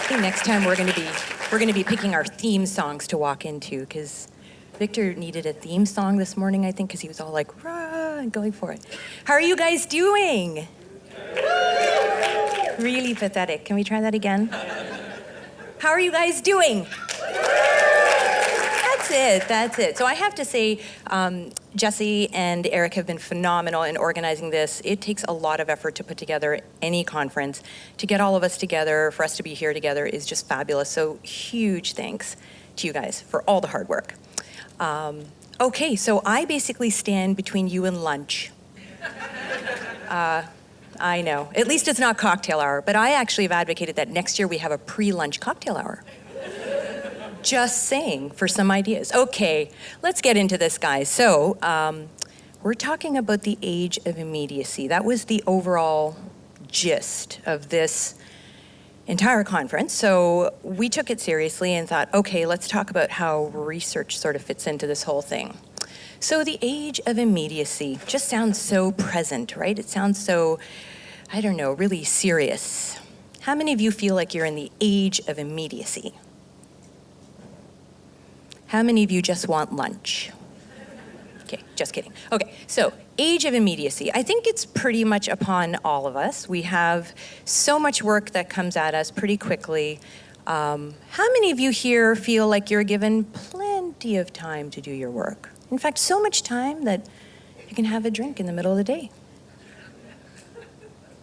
think next time we're gonna be picking our theme songs to walk into, because Victor needed a theme song this morning, I think, because he was all like, rah, and going for it. How are you guys doing? Really pathetic. Can we try that again? How are you guys doing? That's it. So I have to say, Jesse and Eric have been phenomenal in organizing this. It takes a lot of effort to put together any conference. To get all of us together, for us to be here together is just fabulous. So huge thanks to you guys for all the hard work. Okay, so I basically stand between you and lunch. I know, at least it's not cocktail hour, but I actually have advocated that next year we have a pre-lunch cocktail hour. Just saying, for some ideas. Okay, let's get into this, guys. So, we're talking about the age of immediacy. That was the overall gist of this entire conference. So we took it seriously and thought, okay, let's talk about how research sort of fits into this whole thing. So the age of immediacy just sounds so present, right? It sounds so, I don't know, really serious. How many of you feel like you're in the age of immediacy? How many of you just want lunch? Okay, just kidding. Okay, so age of immediacy. I think it's pretty much upon all of us. We have so much work that comes at us pretty quickly. How many of you here feel like you're given plenty of time to do your work? In fact, so much time that you can have a drink in the middle of the day.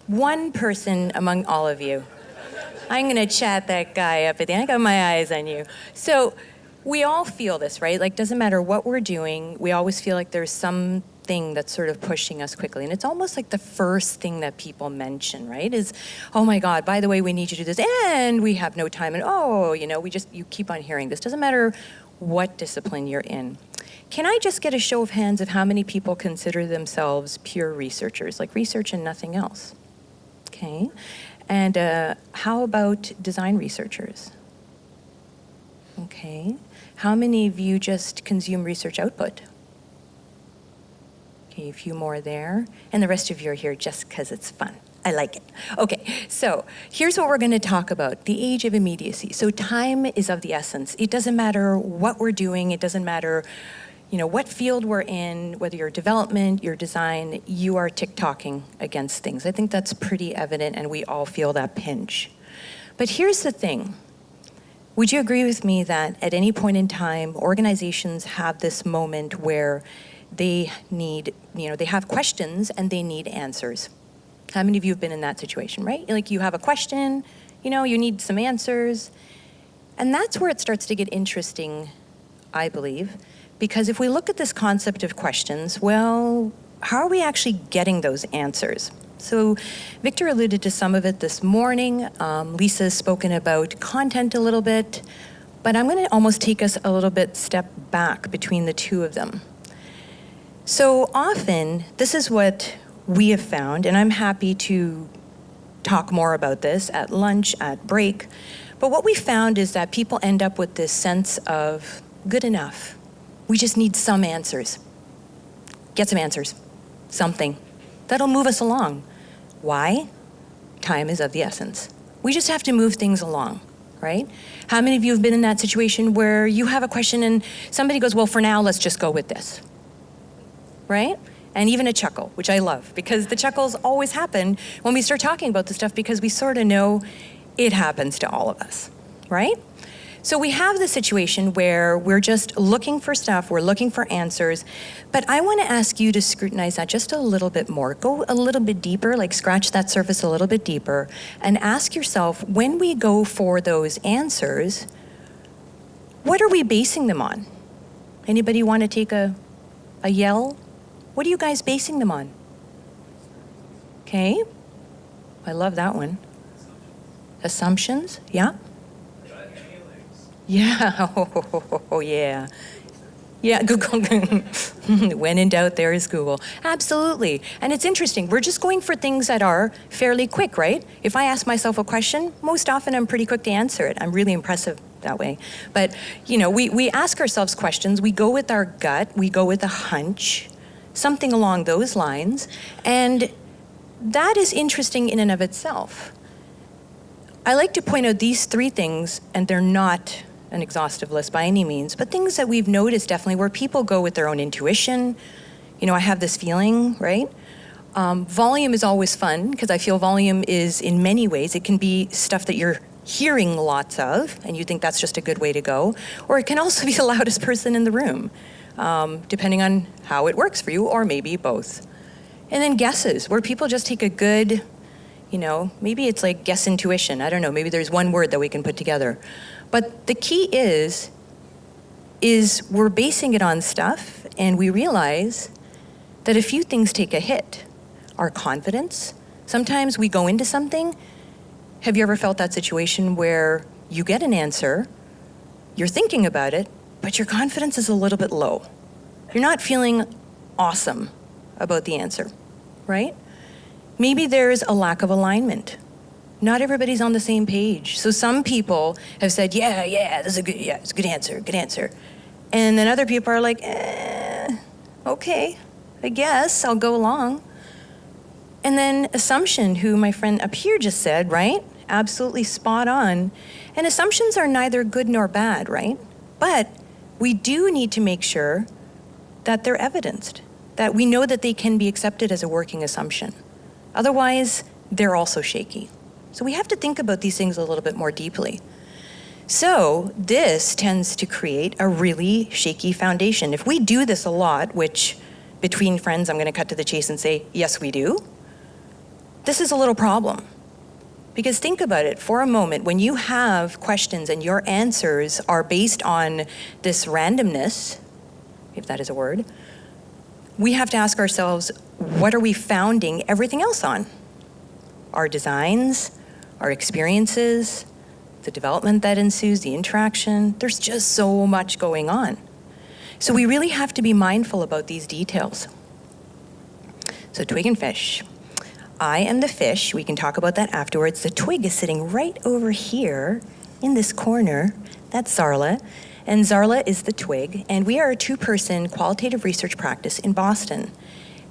One person among all of you. I'm gonna chat that guy up at the end. I got my eyes on you. So we all feel this, right? Like, doesn't matter what we're doing, we always feel like there's something that's sort of pushing us quickly. And it's almost like the first thing that people mention, right? Is, oh my God, by the way, we need you to do this, and we have no time, and oh, you know, you keep on hearing this. Doesn't matter what discipline you're in. Can I just get a show of hands of how many people consider themselves pure researchers, like research and nothing else? Okay. And how about design researchers? Okay. How many of you just consume research output? Okay, a few more there. And the rest of you are here just because it's fun. I like it. Okay, so here's what we're going to talk about, the age of immediacy. So time is of the essence. It doesn't matter what we're doing. It doesn't matter, you know, what field we're in, whether you're development, you're design, you are tick-tocking against things. I think that's pretty evident, and we all feel that pinch. But here's the thing. Would you agree with me that at any point in time, organizations have this moment where they need, you know, they have questions and they need answers? How many of you have been in that situation, right? Like, you have a question, you know, you need some answers. And that's where it starts to get interesting, I believe, because if we look at this concept of questions, well, how are we actually getting those answers? So Victor alluded to some of it this morning. Lisa's spoken about content a little bit, but I'm going to almost take us a little bit step back between the two of them. So often, this is what we have found, and I'm happy to talk more about this at lunch, at break, but what we found is that people end up with this sense of good enough. We just need some answers. Get some answers, something. That'll move us along. Why? Time is of the essence. We just have to move things along, right? How many of you have been in that situation where you have a question and somebody goes, well, for now, let's just go with this, right? And even a chuckle, which I love, because the chuckles always happen when we start talking about this stuff, because we sort of know it happens to all of us, right? So we have the situation where we're just looking for stuff, we're looking for answers, but I want to ask you to scrutinize that just a little bit more. Go a little bit deeper, like scratch that surface a little bit deeper, and ask yourself, when we go for those answers, what are we basing them on? Anybody want to take a yell? What are you guys basing them on? Okay, I love that one. Assumptions, yeah? Yeah, oh yeah. Yeah, Google. When in doubt, there is Google. Absolutely. And it's interesting. We're just going for things that are fairly quick, right? If I ask myself a question, most often I'm pretty quick to answer it. I'm really impressive that way. But, you know, we ask ourselves questions. We go with our gut. We go with a hunch, something along those lines. And that is interesting in and of itself. I like to point out these 3 things, and they're not an exhaustive list by any means, but things that we've noticed definitely where people go with their own intuition. I have this feeling, right? Volume is always fun, because I feel volume is, in many ways, it can be stuff that you're hearing lots of, and you think that's just a good way to go, or it can also be the loudest person in the room, depending on how it works for you, or maybe both. And then guesses, where people just take a good, maybe it's like guess intuition. I don't know, maybe there's one word that we can put together. But the key is we're basing it on stuff, and we realize that a few things take a hit. Our confidence. Sometimes we go into something. Have you ever felt that situation where you get an answer, you're thinking about it, but your confidence is a little bit low? You're not feeling awesome about the answer, right? Maybe there's a lack of alignment. Not everybody's on the same page. So some people have said, yeah, this is it's a good answer. And then other people are like, okay, I guess I'll go along. And then assumption, who my friend up here just said, right? Absolutely spot on. And assumptions are neither good nor bad, right? But we do need to make sure that they're evidenced, that we know that they can be accepted as a working assumption. Otherwise, they're also shaky. So we have to think about these things a little bit more deeply. So this tends to create a really shaky foundation. If we do this a lot, which between friends, I'm going to cut to the chase and say, yes, we do, this is a little problem. Because think about it for a moment, when you have questions and your answers are based on this randomness, if that is a word, we have to ask ourselves, what are we founding everything else on? Our designs, our experiences, the development that ensues, the interaction. There's just so much going on. So we really have to be mindful about these details. So twig and fish. I am the fish. We can talk about that afterwards. The twig is sitting right over here in this corner. That's Zarla. And Zarla is the twig. And we are a 2-person qualitative research practice in Boston.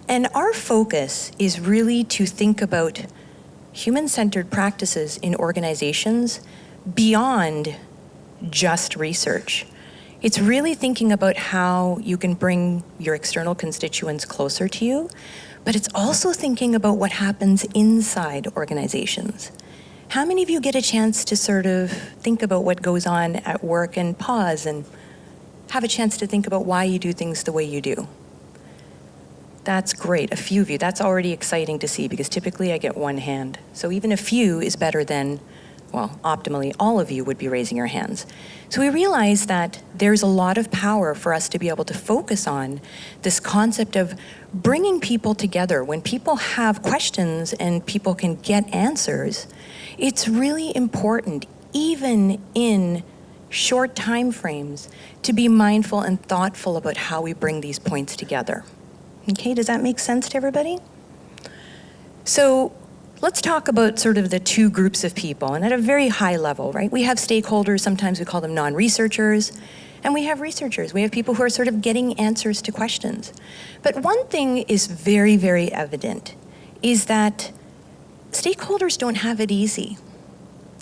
And our focus is really to think about human-centered practices in organizations beyond just research. It's really thinking about how you can bring your external constituents closer to you, but it's also thinking about what happens inside organizations. How many of you get a chance to sort of think about what goes on at work and pause and have a chance to think about why you do things the way you do? That's great, a few of you. That's already exciting to see because typically I get one hand. So even a few is better than, well, optimally all of you would be raising your hands. So we realize that there's a lot of power for us to be able to focus on this concept of bringing people together. When people have questions and people can get answers, it's really important, even in short time frames, to be mindful and thoughtful about how we bring these points together. Okay, does that make sense to everybody? So let's talk about sort of the 2 groups of people, and at a very high level, right? We have stakeholders, sometimes we call them non-researchers, and we have researchers. We have people who are sort of getting answers to questions. But one thing is very, very evident, is that stakeholders don't have it easy.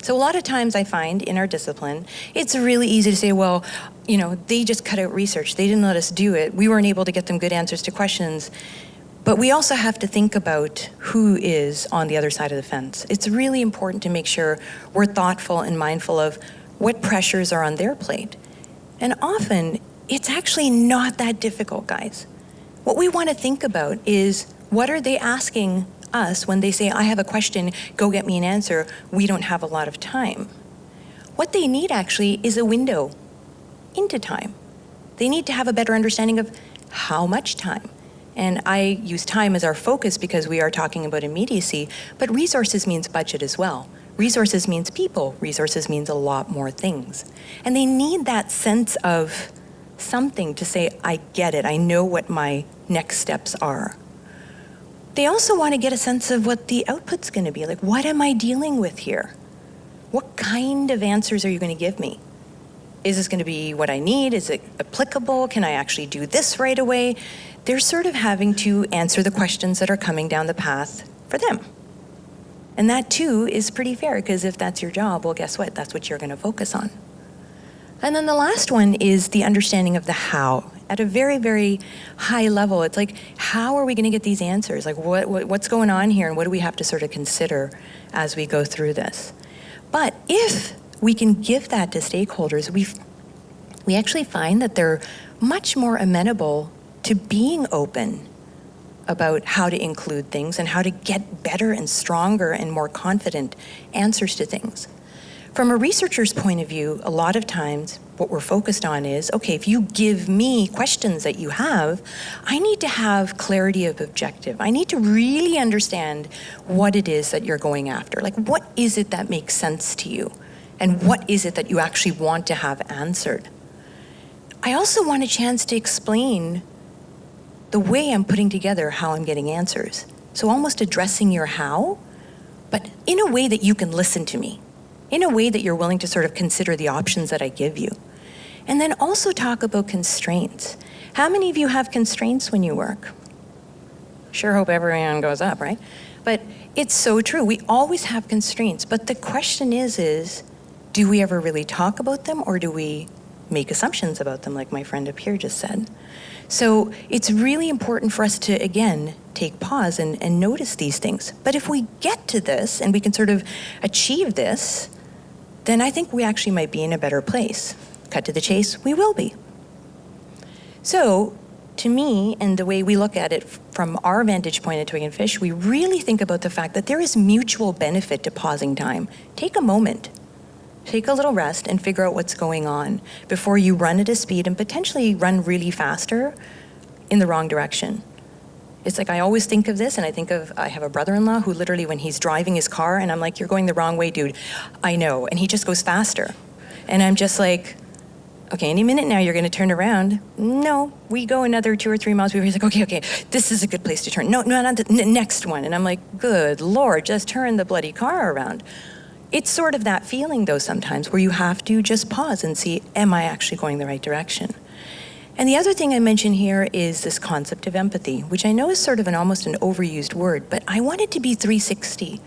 So a lot of times I find in our discipline, it's really easy to say, well, you know, they just cut out research. They didn't let us do it. We weren't able to get them good answers to questions. But we also have to think about who is on the other side of the fence. It's really important to make sure we're thoughtful and mindful of what pressures are on their plate. And often, it's actually not that difficult, guys. What we want to think about is, what are they asking us when they say, I have a question, go get me an answer, we don't have a lot of time. What they need actually is a window into time. They need to have a better understanding of how much time. And I use time as our focus because we are talking about immediacy, but resources means budget as well. Resources means people. Resources means a lot more things. And they need that sense of something to say, I get it, I know what my next steps are. They also want to get a sense of what the output's going to be. Like, what am I dealing with here? What kind of answers are you going to give me? Is this going to be what I need? Is it applicable? Can I actually do this right away? They're sort of having to answer the questions that are coming down the path for them. And that too is pretty fair, because if that's your job, well, guess what? That's what you're going to focus on. And then the last one is the understanding of the how. At a very, very high level, it's like, how are we going to get these answers? Like, what's going on here, and what do we have to sort of consider as we go through this? But if we can give that to stakeholders, we actually find that they're much more amenable to being open about how to include things and how to get better and stronger and more confident answers to things. From a researcher's point of view, a lot of times what we're focused on is, okay, if you give me questions that you have, I need to have clarity of objective. I need to really understand what it is that you're going after. Like, what is it that makes sense to you? And what is it that you actually want to have answered? I also want a chance to explain the way I'm putting together how I'm getting answers. So almost addressing your how, but in a way that you can listen to me, in a way that you're willing to sort of consider the options that I give you. And then also talk about constraints. How many of you have constraints when you work? Sure hope everyone goes up, right? But it's so true. We always have constraints. But the question is, do we ever really talk about them, or do we make assumptions about them, like my friend up here just said? So it's really important for us to, again, take pause and notice these things. But if we get to this and we can sort of achieve this, then I think we actually might be in a better place. Cut to the chase, we will be. So to me, and the way we look at it from our vantage point at Twig and Fish, we really think about the fact that there is mutual benefit to pausing time. Take a moment. Take a little rest and figure out what's going on before you run at a speed and potentially run really faster in the wrong direction. It's like, I always think of this, and I have a brother-in-law who literally, when he's driving his car, and I'm like, you're going the wrong way, dude. I know, and he just goes faster. And I'm just like, okay, any minute now you're gonna turn around. No, we go another 2 or 3 miles before he's like, okay, this is a good place to turn. No, not the next one. And I'm like, good Lord, just turn the bloody car around. It's sort of that feeling, though, sometimes, where you have to just pause and see, am I actually going the right direction? And the other thing I mention here is this concept of empathy, which I know is sort of almost an overused word, but I want it to be 360.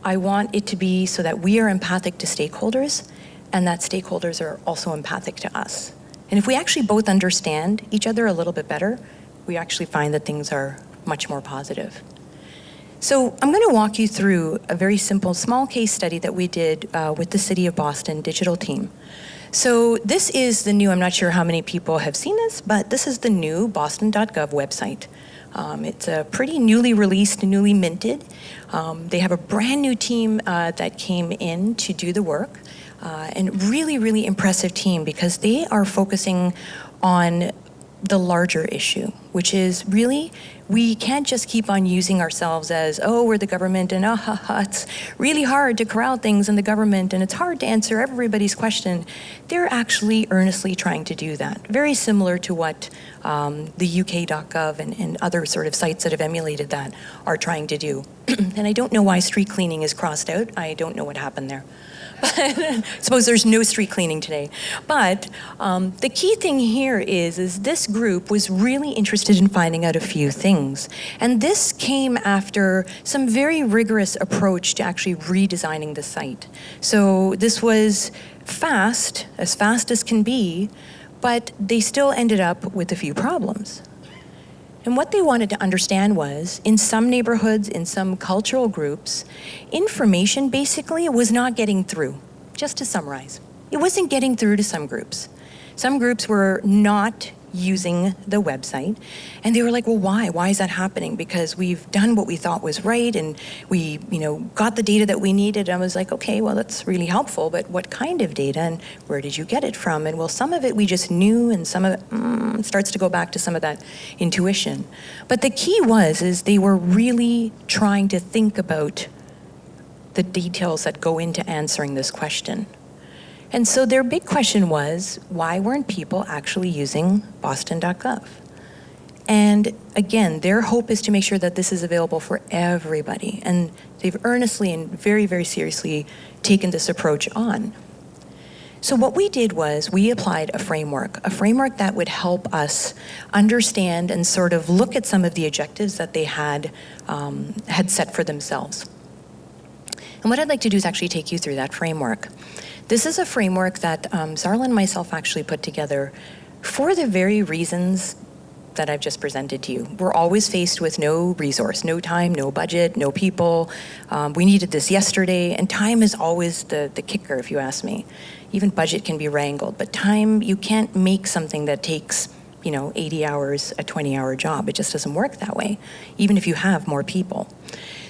I want it to be so that we are empathic to stakeholders, and that stakeholders are also empathic to us. And if we actually both understand each other a little bit better, we actually find that things are much more positive. So I'm going to walk you through a very simple, small case study that we did with the City of Boston digital team. So this is the new, I'm not sure how many people have seen this, but this is the new boston.gov website. It's a pretty newly released, newly minted. They have a brand new team that came in to do the work, and really, really impressive team, because they are focusing on the larger issue, which is really, we can't just keep on using ourselves as, oh, we're the government, and it's really hard to corral things in the government, and it's hard to answer everybody's question. They're actually earnestly trying to do that. Very similar to what the UK.gov and other sort of sites that have emulated that are trying to do. And I don't know why street cleaning is crossed out. I don't know what happened there. Suppose there's no street cleaning today. But the key thing here is this group was really interested in finding out a few things. And this came after some very rigorous approach to actually redesigning the site. So this was fast as can be, but they still ended up with a few problems. And what they wanted to understand was, in some neighborhoods, in some cultural groups, information basically was not getting through. Just to summarize, it wasn't getting through to some groups. Some groups were not using the website, and they were like, well, why? Why is that happening? Because we've done what we thought was right, and we, got the data that we needed. And I was like, okay, well, that's really helpful, but what kind of data, and where did you get it from? And well, some of it we just knew, and some of it starts to go back to some of that intuition. But the key is they were really trying to think about the details that go into answering this question. And so their big question was, why weren't people actually using boston.gov? And again, their hope is to make sure that this is available for everybody. And they've earnestly and very, very seriously taken this approach on. So what we did was we applied a framework that would help us understand and sort of look at some of the objectives that they had set for themselves. And what I'd like to do is actually take you through that framework. This is a framework that Zarla and myself actually put together for the very reasons that I've just presented to you. We're always faced with no resource, no time, no budget, no people. We needed this yesterday, and time is always the kicker, if you ask me. Even budget can be wrangled, but time, you can't make something that takes 80 hours, a 20-hour job. It just doesn't work that way, even if you have more people.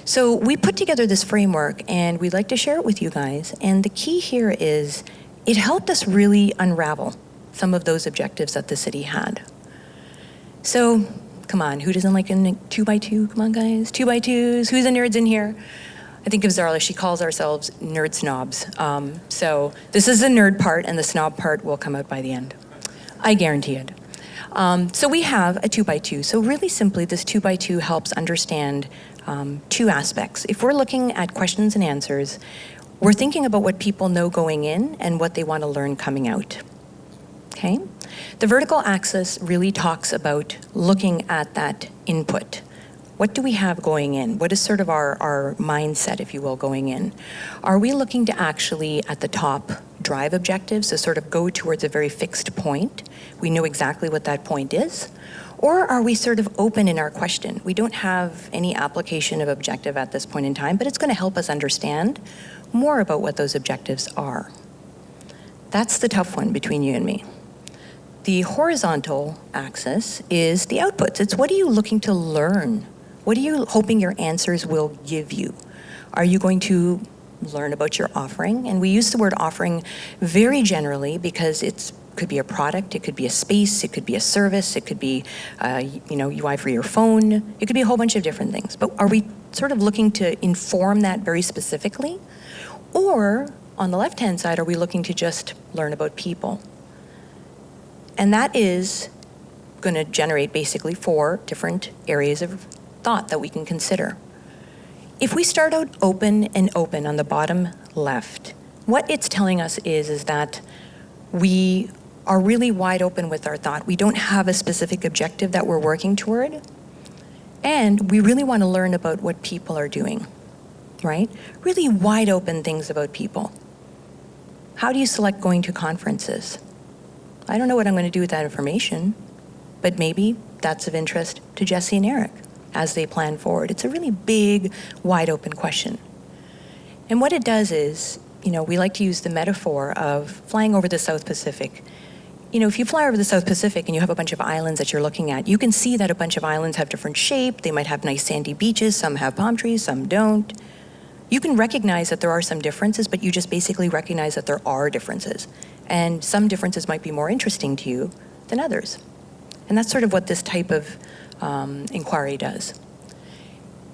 So we put together this framework, and we'd like to share it with you guys. And the key here is it helped us really unravel some of those objectives that the city had. So, come on, who doesn't like a 2x2? Come on, guys, 2x2s. Who's the nerds in here? I think of Zarla, she calls ourselves nerd snobs. So this is the nerd part, and the snob part will come out by the end. I guarantee it. So we have a 2x2. So really simply, this 2x2 helps understand two aspects. If we're looking at questions and answers, we're thinking about what people know going in and what they want to learn coming out. Okay? The vertical axis really talks about looking at that input. What do we have going in? What is sort of our mindset, if you will, going in? Are we looking to actually, at the top, drive objectives, so sort of go towards a very fixed point? We know exactly what that point is. Or are we sort of open in our question? We don't have any application of objective at this point in time, but it's going to help us understand more about what those objectives are. That's the tough one between you and me. The horizontal axis is the outputs. It's what are you looking to learn? What are you hoping your answers will give you? Are you going to learn about your offering? And we use the word offering very generally because it could be a product, it could be a space, it could be a service, it could be UI for your phone, it could be a whole bunch of different things. But are we sort of looking to inform that very specifically? Or on the left-hand side, are we looking to just learn about people? And that is going to generate basically 4 different areas of thought that we can consider. If we start out open and open on the bottom left, what it's telling us is that we are really wide open with our thought. We don't have a specific objective that we're working toward, and we really want to learn about what people are doing, right? Really wide open things about people. How do you select going to conferences? I don't know what I'm going to do with that information, but maybe that's of interest to Jesse and Eric as they plan forward. It's a really big, wide open question. And what it does is, we like to use the metaphor of flying over the South Pacific. If you fly over the South Pacific and you have a bunch of islands that you're looking at, you can see that a bunch of islands have different shape. They might have nice sandy beaches, some have palm trees, some don't. You can recognize that there are some differences, but you just basically recognize that there are differences. And some differences might be more interesting to you than others. And that's sort of what this type of inquiry does.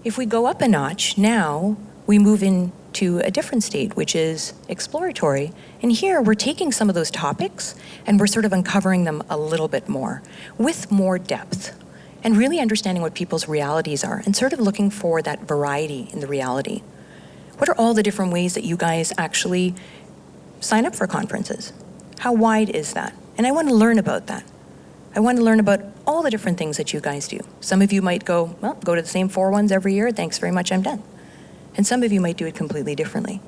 If we go up a notch, now we move into a different state, which is exploratory. And here we're taking some of those topics and we're sort of uncovering them a little bit more with more depth and really understanding what people's realities are and sort of looking for that variety in the reality. What are all the different ways that you guys actually sign up for conferences? How wide is that? And I want to learn about that. I want to learn about all the different things that you guys do. Some of you might go to the same 4 ones every year. Thanks very much, I'm done. And some of you might do it completely differently.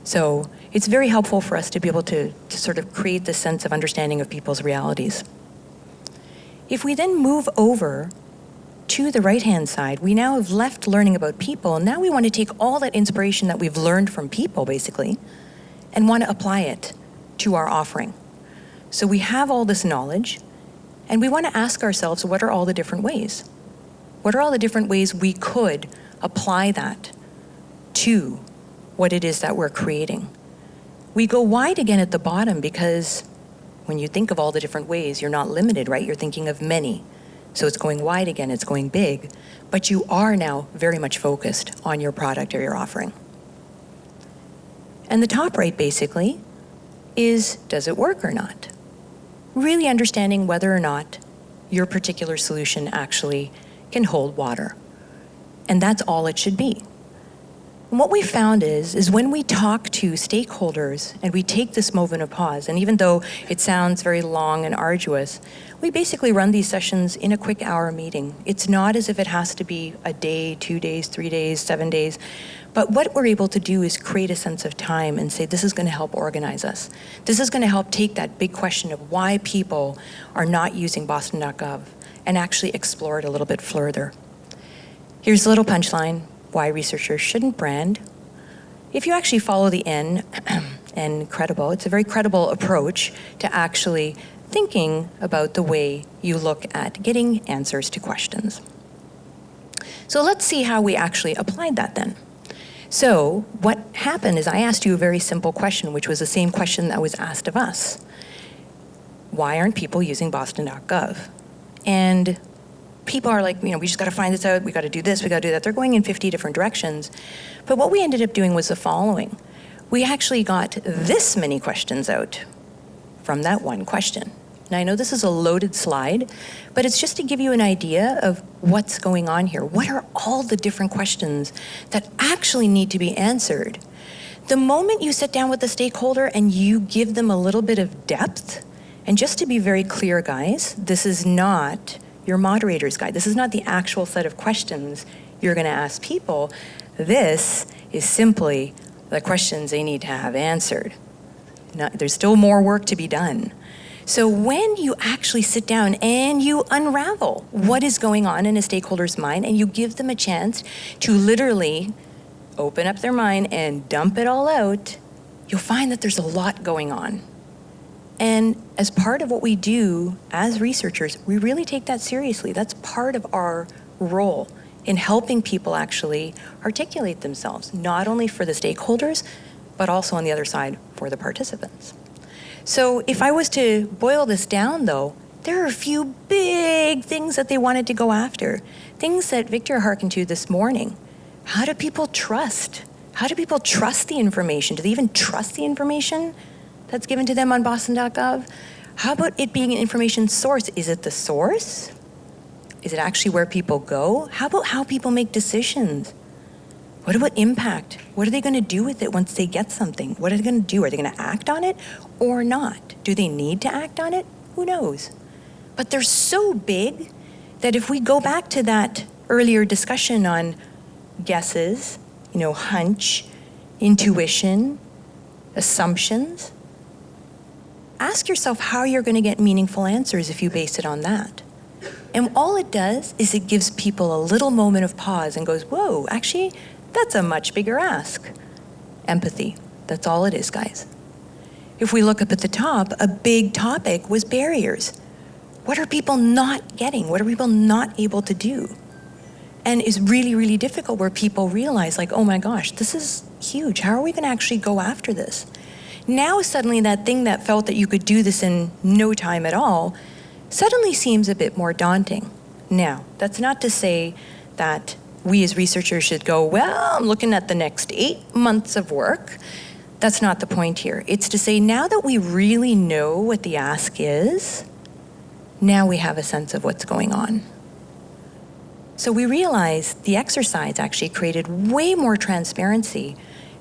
So it's very helpful for us to be able to sort of create this sense of understanding of people's realities. If we then move over to the right-hand side, we now have left learning about people, and now we want to take all that inspiration that we've learned from people, basically, and want to apply it to our offering. So we have all this knowledge, and we want to ask ourselves, what are all the different ways? What are all the different ways we could apply that to what it is that we're creating? We go wide again at the bottom because when you think of all the different ways, you're not limited, right? You're thinking of many. So it's going wide again, it's going big, but you are now very much focused on your product or your offering. And the top right basically is, does it work or not? Really understanding whether or not your particular solution actually can hold water. And that's all it should be. And what we found is when we talk to stakeholders and we take this moment of pause, and even though it sounds very long and arduous, we basically run these sessions in a quick hour meeting. It's not as if it has to be a day, 2 days, 3 days, 7 days. But what we're able to do is create a sense of time and say, this is going to help organize us. This is going to help take that big question of why people are not using boston.gov and actually explore it a little bit further. Here's a little punchline, why researchers shouldn't brand. If you actually follow the NCredible, it's a very credible approach to actually thinking about the way you look at getting answers to questions. So let's see how we actually applied that then. So what happened is I asked you a very simple question, which was the same question that was asked of us. Why aren't people using boston.gov? And people are like, we just got to find this out. We got to do this. We got to do that. They're going in 50 different directions. But what we ended up doing was the following. We actually got this many questions out from that one question. Now, I know this is a loaded slide, but it's just to give you an idea of what's going on here. What are all the different questions that actually need to be answered? The moment you sit down with the stakeholder and you give them a little bit of depth, and just to be very clear, guys, this is not your moderator's guide. This is not the actual set of questions you're going to ask people. This is simply the questions they need to have answered. There's still more work to be done. So when you actually sit down and you unravel what is going on in a stakeholder's mind and you give them a chance to literally open up their mind and dump it all out, you'll find that there's a lot going on. And as part of what we do as researchers, we really take that seriously. That's part of our role in helping people actually articulate themselves, not only for the stakeholders, but also on the other side for the participants. So if I was to boil this down, though, there are a few big things that they wanted to go after. Things that Victor hearkened to this morning. How do people trust? How do people trust the information? Do they even trust the information that's given to them on boston.gov? How about it being an information source? Is it the source? Is it actually where people go? How about how people make decisions? What about impact? What are they going to do with it once they get something? What are they going to do? Are they going to act on it or not? Do they need to act on it? Who knows? But they're so big that if we go back to that earlier discussion on guesses, hunch, intuition, assumptions, ask yourself how you're going to get meaningful answers if you base it on that. And all it does is it gives people a little moment of pause and goes, whoa, actually, that's a much bigger ask. Empathy. That's all it is, guys. If we look up at the top, a big topic was barriers. What are people not getting? What are people not able to do? And it's really, really difficult where people realize, like, oh my gosh, this is huge. How are we going to actually go after this? Now suddenly that thing that felt that you could do this in no time at all suddenly seems a bit more daunting. Now, that's not to say that we as researchers should go, well, I'm looking at the next 8 months of work. That's not the point here. It's to say now that we really know what the ask is, now we have a sense of what's going on. So we realized the exercise actually created way more transparency,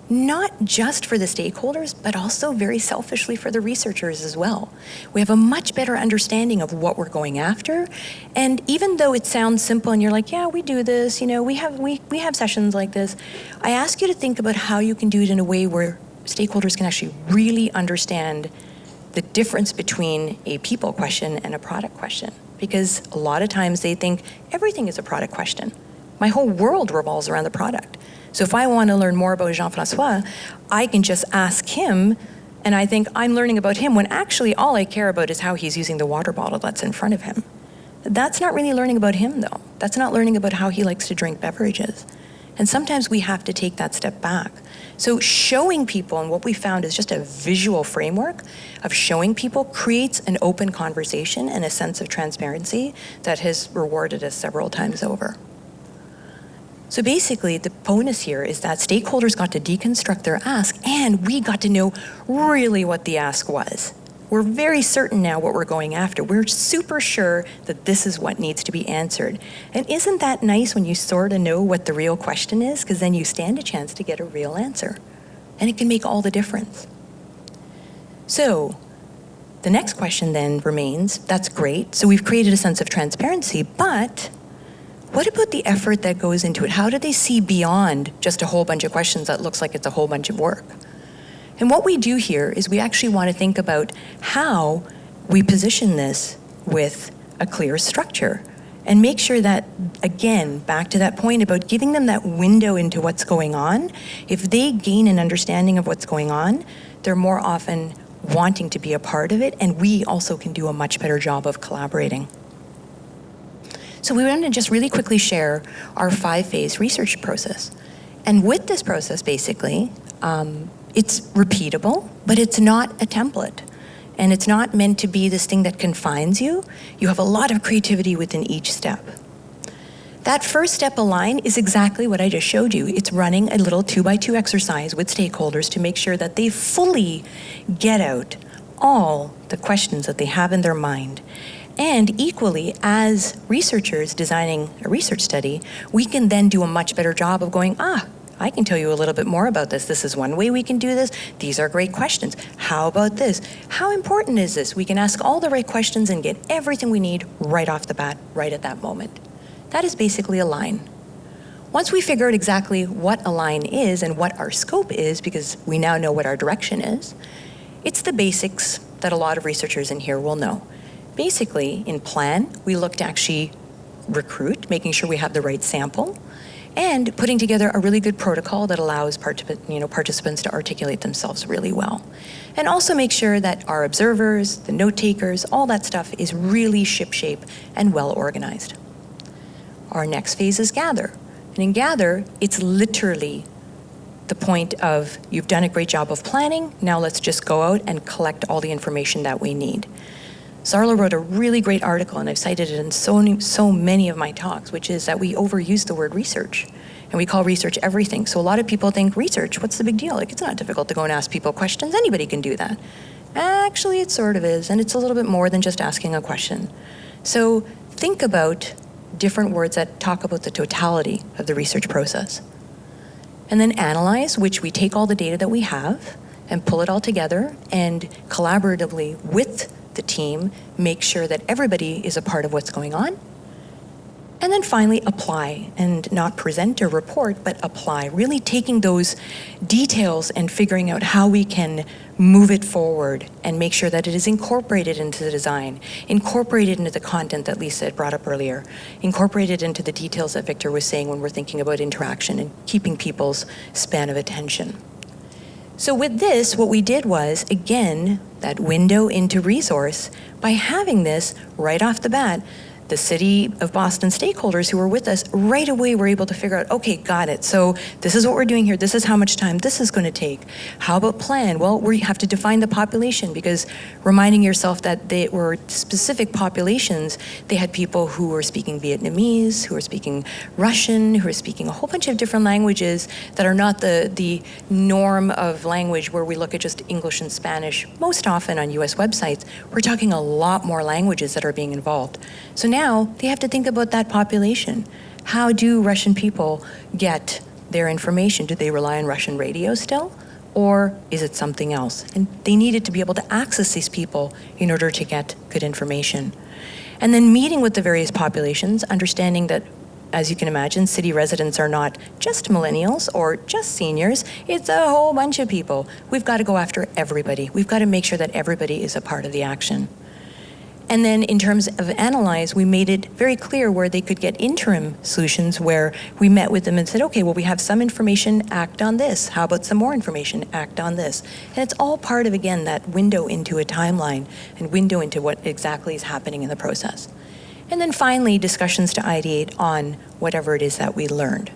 not just for the stakeholders, but also very selfishly for the researchers as well. We have a much better understanding of what we're going after. And even though it sounds simple and you're like, yeah, we do this, we have sessions like this, I ask you to think about how you can do it in a way where stakeholders can actually really understand the difference between a people question and a product question. Because a lot of times they think everything is a product question. My whole world revolves around the product. So if I want to learn more about Jean-François, I can just ask him, and I think I'm learning about him when actually all I care about is how he's using the water bottle that's in front of him. That's not really learning about him, though. That's not learning about how he likes to drink beverages. And sometimes we have to take that step back. So showing people, and what we found is just a visual framework of showing people creates an open conversation and a sense of transparency that has rewarded us several times over. So basically, the bonus here is that stakeholders got to deconstruct their ask, and we got to know really what the ask was. We're very certain now what we're going after. We're super sure that this is what needs to be answered. And isn't that nice when you sort of know what the real question is? Because then you stand a chance to get a real answer. And it can make all the difference. So the next question then remains, that's great. So we've created a sense of transparency, but what about the effort that goes into it? How do they see beyond just a whole bunch of questions that looks like it's a whole bunch of work? And what we do here is we actually want to think about how we position this with a clear structure and make sure that, again, back to that point about giving them that window into what's going on, if they gain an understanding of what's going on, they're more often wanting to be a part of it, and we also can do a much better job of collaborating. So we want to just really quickly share our 5-phase research process. And with this process, basically, it's repeatable, but it's not a template. And it's not meant to be this thing that confines you. You have a lot of creativity within each step. That first step, align, is exactly what I just showed you. It's running a little 2x2 exercise with stakeholders to make sure that they fully get out all the questions that they have in their mind. And equally, as researchers designing a research study, we can then do a much better job of going, I can tell you a little bit more about this. This is one way we can do this. These are great questions. How about this? How important is this? We can ask all the right questions and get everything we need right off the bat, right at that moment. That is basically align. Once we figure out exactly what align is and what our scope is, because we now know what our direction is, it's the basics that a lot of researchers in here will know. Basically, in plan, we look to actually recruit, making sure we have the right sample, and putting together a really good protocol that allows participants to articulate themselves really well. And also make sure that our observers, the note takers, all that stuff is really shipshape and well organized. Our next phase is gather. And in gather, it's literally the point of, you've done a great job of planning, now let's just go out and collect all the information that we need. Zarla wrote a really great article, and I've cited it in so many of my talks, which is that we overuse the word research, and we call research everything. So a lot of people think, research, what's the big deal? Like, it's not difficult to go and ask people questions. Anybody can do that. Actually, it sort of is, and it's a little bit more than just asking a question. So think about different words that talk about the totality of the research process. And then analyze, which we take all the data that we have and pull it all together and collaboratively with the team, make sure that everybody is a part of what's going on. And then finally, apply, and not present or report, but apply, really taking those details and figuring out how we can move it forward and make sure that it is incorporated into the design, incorporated into the content that Lisa had brought up earlier, incorporated into the details that Victor was saying when we're thinking about interaction and keeping people's span of attention. So with this, what we did was, again, that window into resource, by having this right off the bat, the City of Boston stakeholders who were with us right away were able to figure out, okay, got it. So this is what we're doing here. This is how much time this is going to take. How about plan? Well, we have to define the population, because reminding yourself that they were specific populations, they had people who were speaking Vietnamese, who were speaking Russian, who were speaking a whole bunch of different languages that are not the norm of language where we look at just English and Spanish. Most often on US websites, we're talking a lot more languages that are being involved. So now they have to think about that population. How do Russian people get their information? Do they rely on Russian radio still? Or is it something else? And they needed to be able to access these people in order to get good information. And then meeting with the various populations, understanding that, as you can imagine, city residents are not just millennials or just seniors. It's a whole bunch of people. We've got to go after everybody. We've got to make sure that everybody is a part of the action. And then in terms of analyze, we made it very clear where they could get interim solutions, where we met with them and said, okay, well, we have some information, act on this. How about some more information, act on this? And it's all part of, again, that window into a timeline and window into what exactly is happening in the process. And then finally, discussions to ideate on whatever it is that we learned.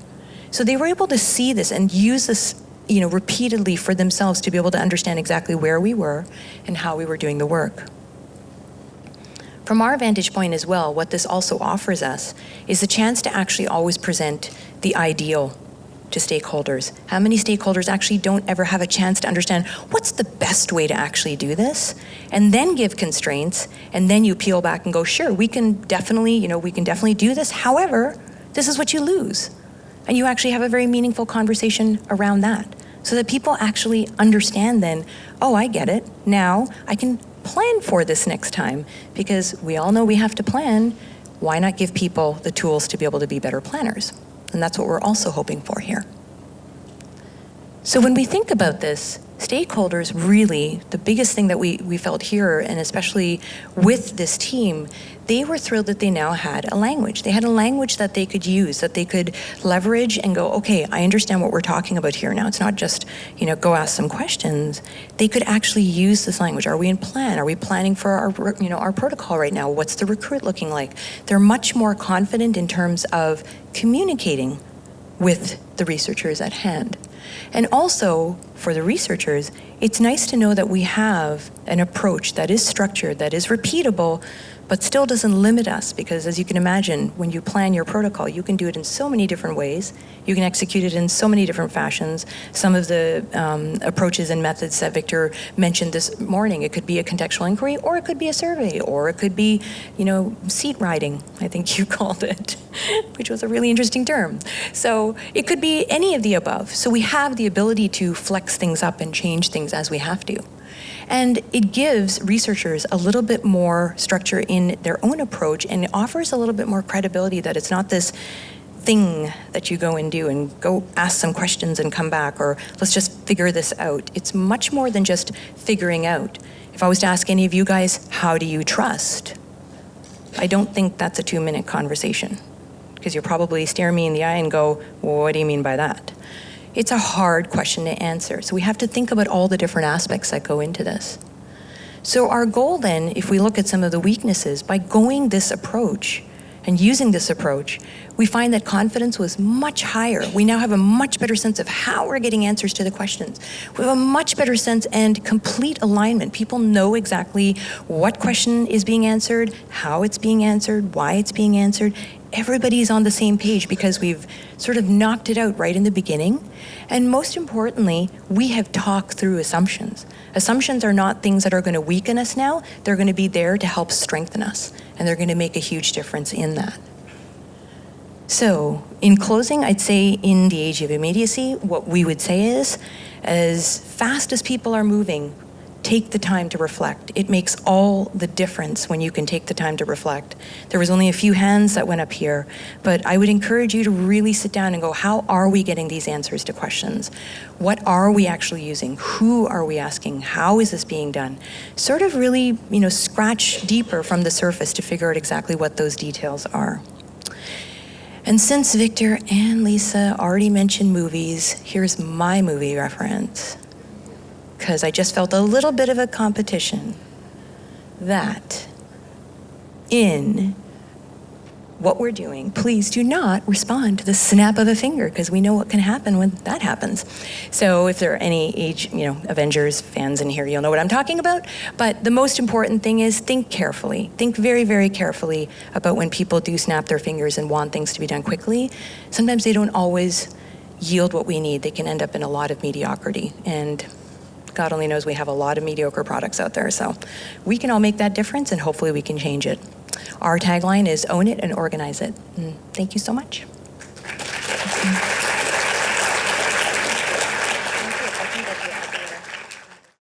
So they were able to see this and use this repeatedly for themselves to be able to understand exactly where we were and how we were doing the work. From our vantage point as well, what this also offers us is the chance to actually always present the ideal to stakeholders? How many stakeholders actually don't ever have a chance to understand what's the best way to actually do this? And then give constraints, and then you peel back and go, sure, we can definitely do this. However, this is what you lose. And you actually have a very meaningful conversation around that, so that people actually understand then, oh, I get it. Now I can plan for this next time, because we all know we have to plan. Why not give people the tools to be able to be better planners? And that's what we're also hoping for here. So when we think about this, stakeholders really, the biggest thing that we felt here, and especially with this team, they were thrilled that they now had a language. They had a language that they could use, that they could leverage and go, okay, I understand what we're talking about here now. It's not just, go ask some questions. They could actually use this language. Are we in plan? Are we planning for our protocol right now? What's the recruit looking like? They're much more confident in terms of communicating with the researchers at hand. And also, for the researchers, it's nice to know that we have an approach that is structured, that is repeatable, but still doesn't limit us, because as you can imagine, when you plan your protocol, you can do it in so many different ways. You can execute it in so many different fashions. Some of the approaches and methods that Victor mentioned this morning, it could be a contextual inquiry, or it could be a survey, or it could be, seat riding, I think you called it, which was a really interesting term. So it could be any of the above. So we have the ability to flex things up and change things as we have to. And it gives researchers a little bit more structure in their own approach, and it offers a little bit more credibility that it's not this thing that you go and do and go ask some questions and come back, or let's just figure this out. It's much more than just figuring out. If I was to ask any of you guys, how do you trust? I don't think that's a 2-minute conversation, because you'll probably stare me in the eye and go, well, what do you mean by that? It's a hard question to answer. So we have to think about all the different aspects that go into this. So our goal then, if we look at some of the weaknesses, by going this approach and using this approach, we find that confidence was much higher. We now have a much better sense of how we're getting answers to the questions. We have a much better sense and complete alignment. People know exactly what question is being answered, how it's being answered, why it's being answered. Everybody's on the same page because we've sort of knocked it out right in the beginning. And most importantly, we have talked through assumptions. Assumptions are not things that are going to weaken us now. They're going to be there to help strengthen us, and they're going to make a huge difference in that. So, in closing, I'd say in the age of immediacy, what we would say is, as fast as people are moving, take the time to reflect. It makes all the difference when you can take the time to reflect. There was only a few hands that went up here, but I would encourage you to really sit down and go, how are we getting these answers to questions? What are we actually using? Who are we asking? How is this being done? Sort of really, scratch deeper from the surface to figure out exactly what those details are. And since Victor and Lisa already mentioned movies, here's my movie reference, because I just felt a little bit of a competition that in what we're doing, please do not respond to the snap of a finger, because we know what can happen when that happens. So if there are any Avengers fans in here, you'll know what I'm talking about. But the most important thing is think carefully. Think very, very carefully about when people do snap their fingers and want things to be done quickly. Sometimes they don't always yield what we need. They can end up in a lot of mediocrity. And God only knows we have a lot of mediocre products out there. So we can all make that difference, and hopefully we can change it. Our tagline is own it and organize it. And thank you so much.